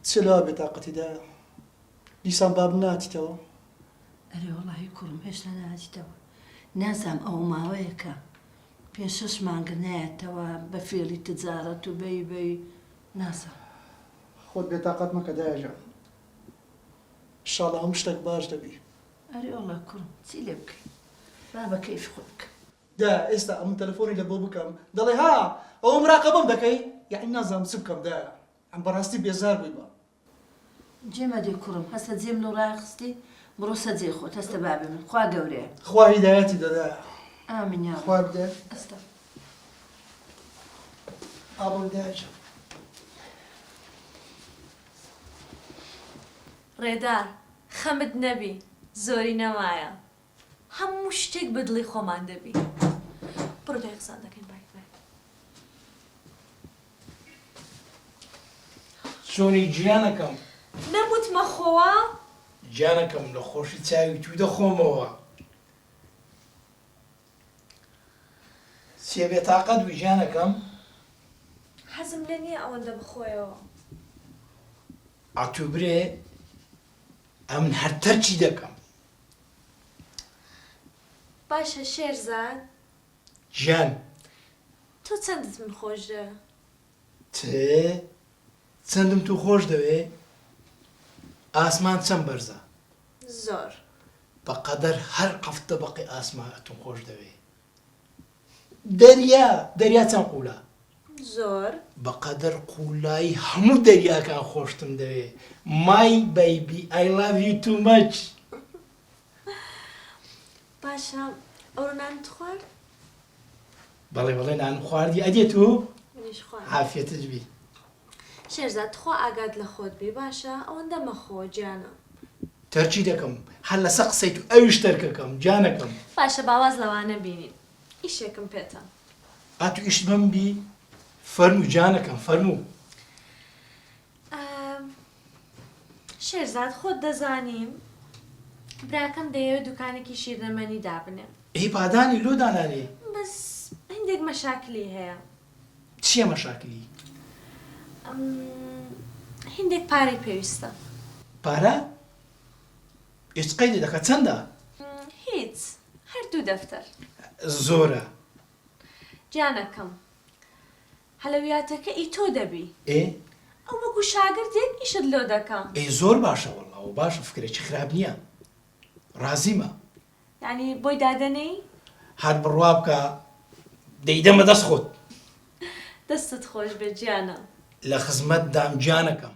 چلا بێتاقەتی دایە دیسان باب ناتیتەوە ئەرێ وەڵاهی کوڕم هێشتا نهاتیتەوە نازام ئەو ماوەیە کە 5-6 مانگە نایەتەوە بە فێڵی تجارەت و بەی نازام خۆت بێتاقەت مەکە دایەجان ئینشاڵڵا هەموو شتێک باش دەبی ئەرێ وەڵا کوڕم چی لێ بکەین با بە کەیف خۆ بکە دا ئێستا ئەم تەلەفۆنی لە بۆ بکەم دەڵێ ها ئەوە مراقەبەم دەکەی یعنی نازانم چ بکەم دایە ئەم بەڕاستی بێزار بووی بە جێمە دێ کوڕم هەستە جێم لەو ڕاخستی بڕۆ سەجێ خۆت هەستە بابێ من خوا گەورەیە خوا هیدایەتی دەدایە ئامین یا خوا بدە ئەستا ئابڕۆی دایەجان ڕێدار خەمت نەبی زۆری نەمایە هەموو شتێک بەدڵی خۆمان دەبی بڕۆ دوای قسان دەکەین بای چۆنی گیانەکەم نەموتمە خۆوە گیانەکەم لە خۆشی چاوی تو دەخۆمەوە سێ بێتاقەت بووی گیانەکەم حەزم لێ نییە ئەوەندە بخۆیەوە ئاتوبرێ ئەمن هەر تەرچی دەکەم باشە شێرزاد گیان تۆ چەندت من خۆش دە تێ چەندم تو خۆش دەوێ ئاسمان چەند بەرزە زۆر بەقەدەر هەر قەفتە بەقی ئاسمانتون خۆش دەوێ دەریا چەند قوولە زۆر بەقەدەر قوولایی هەموو دەریاکان خۆشتم دەوێ مای بەیبی I love you too much باشە ئەوڕۆنانت خوارد بەڵێ نان خواردی ئەدێ تو منیش خوارد عافیەتت بی شێرزاد خوا ئاگات لە خۆت بێ باشە ئەوەندە مەخۆ گیانە تەرچی دەکەم هەر لەسەر قسەی تو ئەویش تەرکەکەم جانەکەم باشە باواز لەوانە بینین ئیشێکم پێتە ئاتو ئیشت بەم بی فەرموو جانەکەم فەرموو شێرزاد خۆت دەزانیم براکەم دەیەوێت دوکانێکی شیرنەمەنی دابنێ ئەی پادانی لۆ دانانێ بەس هەندێک مەشاکلی هەیە چییە مەشاکلی هەندێک پارەی پێویستە پارە ئێسقەی دەکە چەندە هیچ هەردوو دەفتەر زۆرە جانەکەم هەلەویاتەکە ئی تۆ دەبی ئێ ئەو وەکو شاگردێک ئیشت لۆ دەکەم ئەی زۆر باشە وەڵڵا و باشە فکرێکی خراپ نییە ڕازیمە یعنی بۆی دادەنەی هەر بڕوا بکە دەیدەمە دەست خۆت دەستت خۆش بێ گیانە لە خزمەت دام جانەکەم